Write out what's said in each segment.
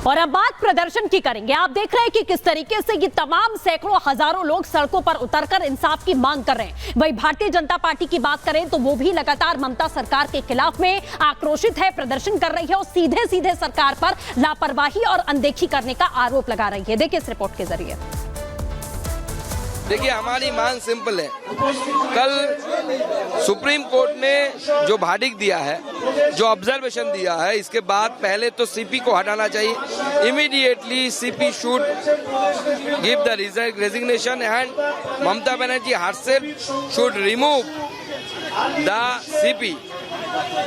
और अब बात प्रदर्शन की करेंगे। आप देख रहे हैं कि किस तरीके से ये तमाम सैकड़ों हजारों लोग सड़कों पर उतरकर इंसाफ की मांग कर रहे हैं। वही भारतीय जनता पार्टी की बात करें तो वो भी लगातार ममता सरकार के खिलाफ में आक्रोशित है, प्रदर्शन कर रही है और सीधे सीधे सरकार पर लापरवाही और अनदेखी करने का आरोप लगा रही है। देखिए इस रिपोर्ट के जरिए। देखिए, हमारी मांग सिंपल है। कल सुप्रीम कोर्ट ने जो भाडिक दिया है, जो ऑब्जर्वेशन दिया है, इसके बाद पहले तो सीपी को हटाना चाहिए। Immediately CP should give the resignation and Mamata Banerjee herself should remove the CP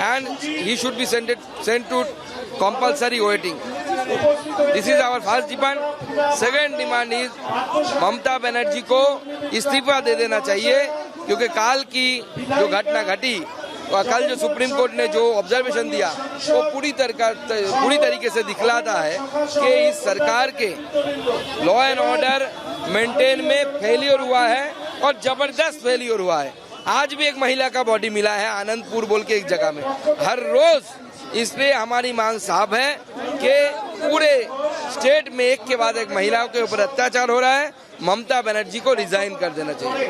and he should be sent to compulsory waiting. This is our first demand. Second demand is Mamata Banerjee को इस्तीफा दे देना चाहिए, क्योंकि काल की जो घटना घटी, कल जो सुप्रीम कोर्ट ने जो ऑब्जर्वेशन दिया वो पूरी तरीके से दिखलाता है कि इस सरकार के लॉ एंड ऑर्डर मेंटेन में फेलियर हुआ है और जबरदस्त फेलियर हुआ है। आज भी एक महिला का बॉडी मिला है आनंदपुर बोल के एक जगह में, हर रोज। इसलिए हमारी मांग साफ है कि पूरे स्टेट में एक के बाद एक महिलाओं के ऊपर अत्याचार हो रहा है, ममता बनर्जी को रिजाइन कर देना चाहिए।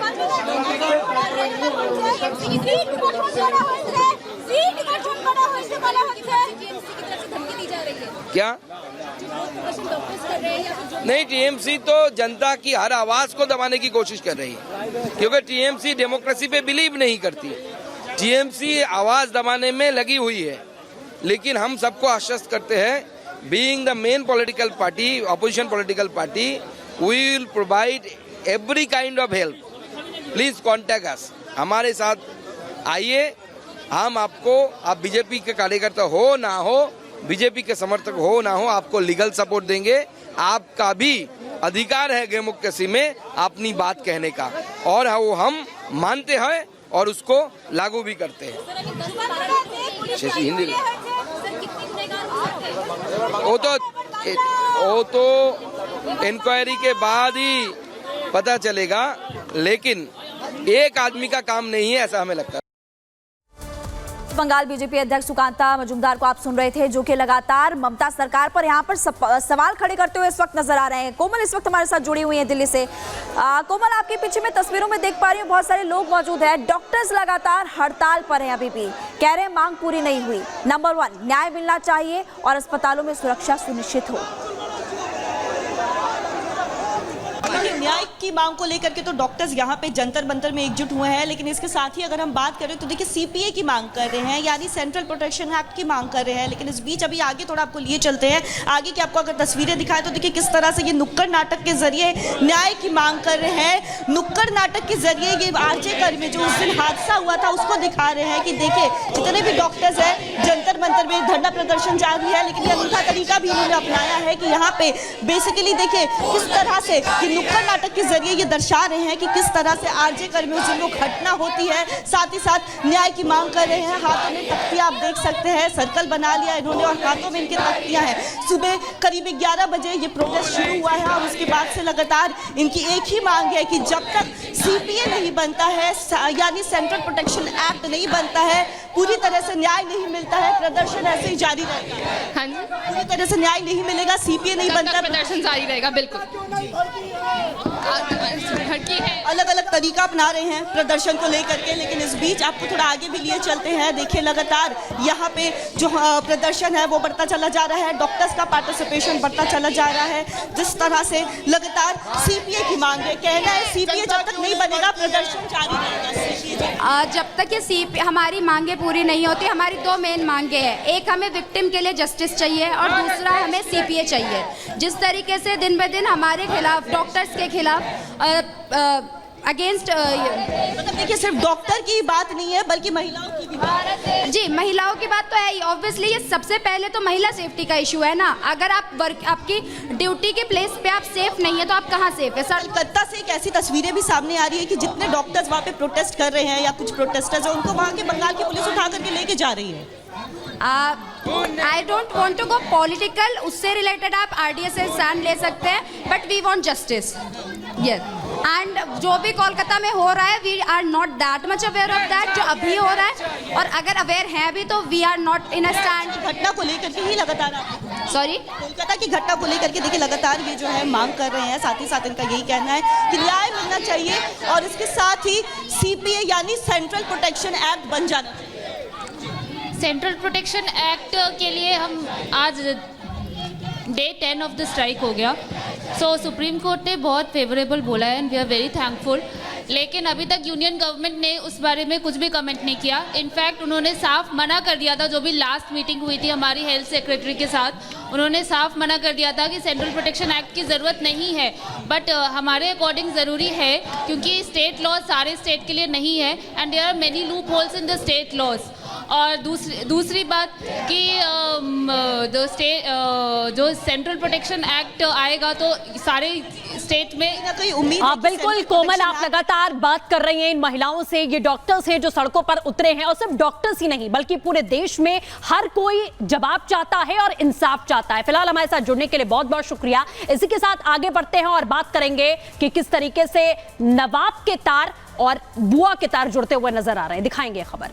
क्या नहीं, टीएमसी तो जनता की हर आवाज को दबाने की कोशिश कर रही है, क्योंकि टीएमसी डेमोक्रेसी पे बिलीव नहीं करती है। टीएमसी आवाज दबाने में लगी हुई है, लेकिन हम सबको आश्वस्त करते हैं, being the main political party, opposition political party, we will provide every kind of help. Please contact us, हमारे साथ आइए। हम आपको, आप बीजेपी के कार्यकर्ता हो ना हो, बीजेपी के समर्थक हो ना हो, आपको लीगल सपोर्ट देंगे। आपका भी अधिकार है डेमोक्रेसी में अपनी बात कहने का, और वो हम मानते हैं और उसको लागू भी करते हैं। हिंदी वो तो इंक्वायरी के बाद ही पता चलेगा, लेकिन एक आदमी का काम नहीं है ऐसा हमें लगता है। बंगाल बीजेपी अध्यक्ष सुकांता मजूमदार को आप सुन रहे थे, जो कि लगातार ममता सरकार पर यहाँ पर सवाल खड़े करते हुए इस वक्त नजर आ रहे हैं। कोमल इस वक्त हमारे साथ जुड़ी हुई हैं दिल्ली से। कोमल, आपके पीछे में तस्वीरों में देख पा रही हूँ बहुत सारे लोग मौजूद हैं। डॉक्टर्स लगातार हड़ताल पर हैं, अभी भी कह रहे हैं मांग पूरी नहीं हुई। नंबर 1, न्याय मिलना चाहिए और अस्पतालों में सुरक्षा सुनिश्चित हो। न्याय की मांग को लेकर के तो डॉक्टर्स यहाँ पे जंतर मंतर में एकजुट हुए हैं, लेकिन इसके साथ ही अगर हम बात करें तो देखिए सीपीए की मांग कर रहे हैं, यानी सेंट्रल प्रोटेक्शन एक्ट की मांग कर रहे हैं। लेकिन इस बीच अभी आगे थोड़ा आपको लिए चलते हैं, आगे की आपको अगर तस्वीरें दिखाएं तो देखिए किस तरह से ये नुक्कड़ नाटक के जरिए न्याय की मांग कर रहे हैं। नुक्कड़ नाटक के जरिए ये आरजे कर में जो उस दिन हादसा हुआ था उसको दिखा रहे हैं कि देखिए जितने भी डॉक्टर्स हैं जंतर मंतर में धरना प्रदर्शन जारी है, लेकिन ये अनूठा तरीका भी उन्होंने अपनाया है कि यहाँ पे बेसिकली देखिए किस तरह से नुक्कड़ नाटक के जरिए ये दर्शा रहे हैं कि किस तरह से आरजे कर में उस दिन वो घटना होती है, साथ ही साथ न्याय की मांग कर रहे हैं। हाथों में तख्तियां आप देख सकते हैं, सर्कल बना लिया इन्होंने और हाथों में इनके तख्तियां हैं। सुबह करीब 11 बजे ये प्रोटेस्ट शुरू हुआ है और उसके बाद से लगातार इनकी एक ही मांग है कि जब तक सीपीए नहीं बनता है, यानी सेंट्रल प्रोटेक्शन एक्ट नहीं बनता है, पूरी तरह से न्याय नहीं मिलता है, प्रदर्शन ऐसे ही जारी रहेगा। हाँ जी, पूरी तरह से न्याय नहीं मिलेगा, सीपीए नहीं बनता, प्रदर्शन जारी रहेगा। बिल्कुल अलग अलग तरीका अपना रहे हैं प्रदर्शन को लेकर के, लेकिन इस बीच आपको थोड़ा आगे भी लिए चलते हैं। देखिए लगातार यहाँ पे जो प्रदर्शन है वो बढ़ता चला जा रहा है, डॉक्टर्स का पार्टिसिपेशन बढ़ता चला जा रहा है। जिस तरह से लगातार सीपीए की मांग है, कहना है सीपीए जब तक नहीं बनेगा प्रदर्शन जारी रहेगा। जब तक ये हमारी मांगे पूरी नहीं होती, हमारी 2 मेन मांगे हैं। एक, हमें विक्टिम के लिए जस्टिस चाहिए और दूसरा हमें सीपीए चाहिए। जिस तरीके से दिन ब दिन हमारे खिलाफ, डॉक्टर्स के खिलाफ अगेंस्ट, मतलब देखिए सिर्फ डॉक्टर की बात नहीं है बल्कि महिलाओं की भी बात है। जी, महिलाओं की बात तो है ही। ऑब्वियसली ये सबसे पहले तो महिला सेफ्टी का इशू है ना। अगर आप आपकी ड्यूटी के प्लेस पे आप सेफ नहीं है तो आप कहाँ सेफ है? सर, कलकत्ता से एक ऐसी तस्वीरें भी सामने आ रही है कि जितने डॉक्टर्स वहाँ पे प्रोटेस्ट कर रहे हैं या कुछ प्रोटेस्टर्स हैं, उनको वहाँ के बंगाल की पुलिस उठा करके लेके जा रही है। I don't want to go political, उससे रिलेटेड आप RDSS स्टैंड ले सकते हैं, but we want justice. Yes, and जो भी कोलकाता में हो रहा है we are not that much aware of that, जो अभी हो रहा है, और अगर अवेयर हैं भी तो we are not in a stand. घटना को लेकर के ही लगातार सॉरी, कोलकाता की घटना को लेकर के देखिए लगातार ये जो है मांग कर रहे हैं, साथ ही साथ इनका यही कहना है कि न्याय मिलना चाहिए और इसके साथ ही सीपीए यानी सेंट्रल प्रोटेक्शन एक्ट बन जाना चाहिए। सेंट्रल प्रोटेक्शन एक्ट के लिए हम आज डे 10 ऑफ द स्ट्राइक हो गया। सो सुप्रीम कोर्ट ने बहुत फेवरेबल बोला है and we are very thankful, लेकिन अभी तक यूनियन गवर्नमेंट ने उस बारे में कुछ भी कमेंट नहीं किया। इनफैक्ट उन्होंने साफ मना कर दिया था, जो भी लास्ट मीटिंग हुई थी हमारी हेल्थ सेक्रेटरी के साथ, उन्होंने साफ मना कर दिया था कि सेंट्रल प्रोटेक्शन एक्ट की ज़रूरत नहीं है। बट हमारे अकॉर्डिंग ज़रूरी है, क्योंकि स्टेट लॉज सारे स्टेट के लिए नहीं है and there are many loopholes in the state laws. और दूसरी बात कि जो सेंट्रल प्रोटेक्शन एक्ट आएगा तो सारे स्टेट में कोई उम्मीद हाँ बिल्कुल कोमल, आप लगातार बात कर रही हैं इन महिलाओं से। ये डॉक्टर्स हैं जो सड़कों पर उतरे हैं, और सिर्फ डॉक्टर्स ही नहीं बल्कि पूरे देश में हर कोई जवाब चाहता है और इंसाफ चाहता है। फिलहाल हमारे साथ जुड़ने के लिए बहुत बहुत शुक्रिया। इसी के साथ आगे बढ़ते हैं और बात करेंगे कि किस तरीके से नवाब के तार और बुआ के तार जुड़ते हुए नजर आ रहे हैं। दिखाएंगे खबर।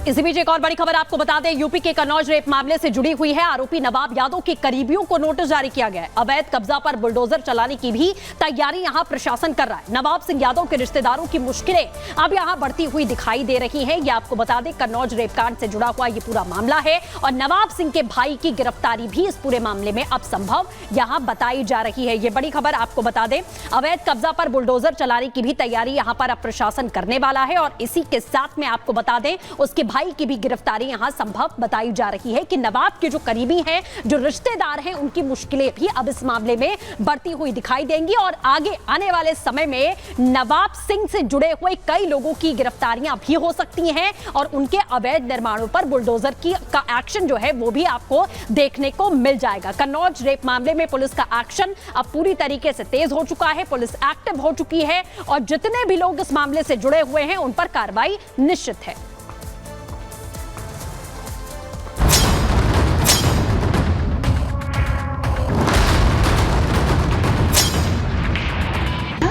इसी बीच एक और बड़ी खबर आपको बता दें, यूपी के कन्नौज रेप मामले से जुड़ी हुई है। आरोपी नवाब यादव के करीबियों को नोटिस जारी किया गया है। अवैध कब्जा पर बुलडोजर चलाने की भी तैयारी यहां प्रशासन कर रहा है। नवाब सिंह यादव के रिश्तेदारों की मुश्किलें अब यहां बढ़ती हुई दिखाई दे रही हैं। ये आपको बता दें, कन्नौज रेप कांड से जुड़ा हुआ ये पूरा मामला है और नवाब सिंह के भाई की गिरफ्तारी भी इस पूरे मामले में अब संभव यहां बताई जा रही है। ये बड़ी खबर आपको बता दें, अवैध कब्जा पर बुलडोजर चलाने की भी तैयारी यहां पर अब प्रशासन करने वाला है और इसी के साथ में आपको बता दें उसके भाई की भी गिरफ्तारी यहां संभव बताई जा रही है कि नवाब के जो करीबी हैं, जो रिश्तेदार हैं, उनकी मुश्किलें भी अब इस मामले में बढ़ती हुई दिखाई देंगी और आगे आने वाले समय में नवाब सिंह से जुड़े हुए कई लोगों की गिरफ्तारियां भी हो सकती हैं और उनके अवैध निर्माणों पर बुलडोजर का एक्शन जो है वो भी आपको देखने को मिल जाएगा। कन्नौज रेप मामले में पुलिस का एक्शन अब पूरी तरीके से तेज हो चुका है, पुलिस एक्टिव हो चुकी है और जितने भी लोग इस मामले से जुड़े हुए हैं उन पर कार्रवाई निश्चित है।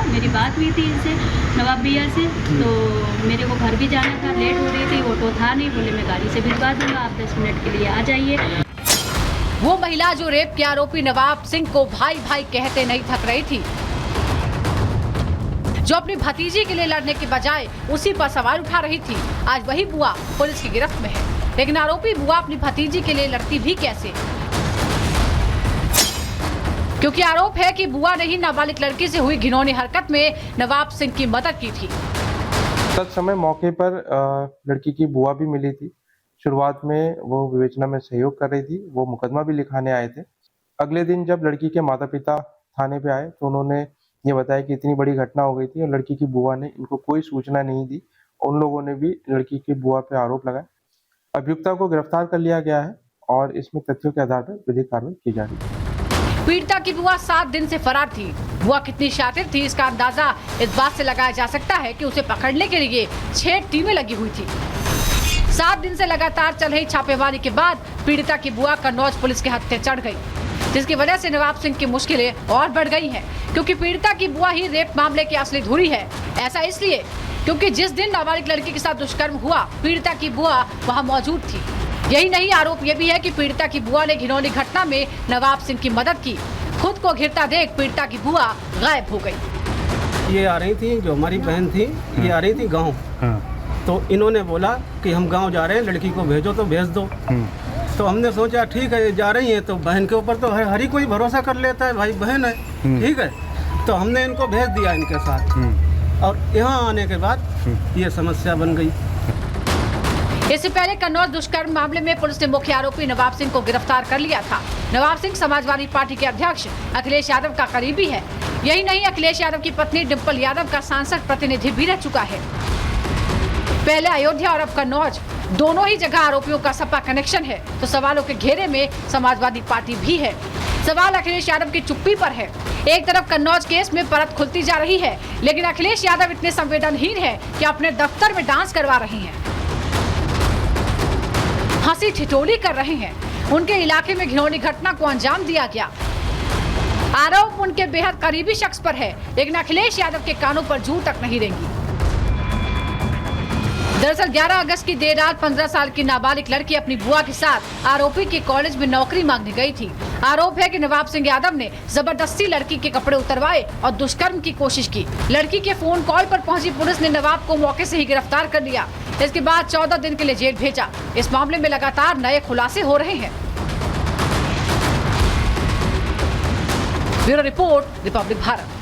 मेरी बात हुई थी इनसे, नवाब भैया से, तो मेरे को घर भी जाना था, लेट हो रही थी, ऑटो था नहीं, बोले मैं गाड़ी से भिजवा दूंगा, आप 10 मिनट के लिए आ जाइए। वो महिला जो रेप के आरोपी नवाब सिंह को भाई भाई कहते नहीं थक रही थी, जो अपनी भतीजी के लिए लड़ने के बजाय उसी पर सवाल उठा रही थी, आज वही बुआ पुलिस की गिरफ्त में है। लेकिन आरोपी बुआ अपनी भतीजी के लिए लड़ती भी कैसे, क्योंकि आरोप है कि बुआ ने ही नाबालिग लड़की से हुई घिनौनी हरकत में नवाब सिंह की मदद की थी। तत्समय समय मौके पर लड़की की बुआ भी मिली थी। शुरुआत में वो विवेचना में सहयोग कर रही थी, वो मुकदमा भी लिखाने आए थे। अगले दिन जब लड़की के माता पिता थाने पे आए तो उन्होंने ये बताया कि इतनी बड़ी घटना हो गई थी और लड़की की बुआ ने इनको कोई सूचना नहीं दी। उन लोगों ने भी लड़की की बुआ पे आरोप लगाए। अभियुक्ता को गिरफ्तार कर लिया गया है और इसमें तथ्यों के आधार पर विधिक कार्रवाई की जा रही है। पीड़िता की बुआ 7 दिन से फरार थी। बुआ कितनी शातिर थी इसका अंदाजा इस बात से लगाया जा सकता है कि उसे पकड़ने के लिए 6 टीमें लगी हुई थी। 7 दिन से लगातार चल रही छापेमारी के बाद पीड़िता की बुआ कन्नौज पुलिस के हत्थे चढ़ गई, जिसकी वजह से नवाब सिंह की मुश्किलें और बढ़ गई हैं, क्योंकि पीड़िता की बुआ ही रेप मामले की असली धुरी है। ऐसा इसलिए क्योंकि जिस दिन नाबालिग लड़की के साथ दुष्कर्म हुआ पीड़िता की बुआ वहाँ मौजूद थी। यही नहीं, आरोप ये भी है कि पीड़िता की बुआ ने घिनौनी घटना में नवाब सिंह की मदद की। खुद को घिरता देख पीड़िता की बुआ गायब हो गई। ये आ रही थी, जो हमारी बहन थी, ये आ रही थी गांव। तो इन्होंने बोला कि हम गांव जा रहे हैं, लड़की को भेजो तो भेज दो। तो हमने सोचा ठीक है जा रही है तो बहन के ऊपर तो हर ही कोई भरोसा कर लेता है, भाई बहन है, ठीक है। तो हमने इनको भेज दिया इनके साथ और यहाँ आने के बाद ये समस्या बन गई। इससे पहले कन्नौज दुष्कर्म मामले में पुलिस ने मुख्य आरोपी नवाब सिंह को गिरफ्तार कर लिया था। नवाब सिंह समाजवादी पार्टी के अध्यक्ष अखिलेश यादव का करीबी है। यही नहीं, अखिलेश यादव की पत्नी डिम्पल यादव का सांसद प्रतिनिधि भी रह चुका है। पहले अयोध्या और अब कन्नौज, दोनों ही जगह आरोपियों का सपा कनेक्शन है, तो सवालों के घेरे में समाजवादी पार्टी भी है। सवाल अखिलेश यादव की चुप्पी पर है। एक तरफ कन्नौज केस में परत खुलती जा रही है, लेकिन अखिलेश यादव इतने संवेदनहीन है कि अपने दफ्तर में डांस करवा रहे हैं, हंसी ठिठोली कर रहे हैं। उनके इलाके में घिनौनी घटना को अंजाम दिया गया। आरोप उनके बेहद करीबी शख्स पर है, लेकिन अखिलेश यादव के कानों पर जू तक नहीं रेंगी। दरअसल 11 अगस्त की देर रात 15 साल की नाबालिग लड़की अपनी बुआ के साथ आरोपी के कॉलेज में नौकरी मांगने गई थी। आरोप है कि नवाब सिंह यादव ने जबरदस्ती लड़की के कपड़े उतरवाए और दुष्कर्म की कोशिश की। लड़की के फोन कॉल पर पहुंची पुलिस ने नवाब को मौके से ही गिरफ्तार कर लिया। इसके बाद 14 दिन के लिए जेल भेजा। इस मामले में लगातार नए खुलासे हो रहे हैं। Bureau report, Republic Bharat.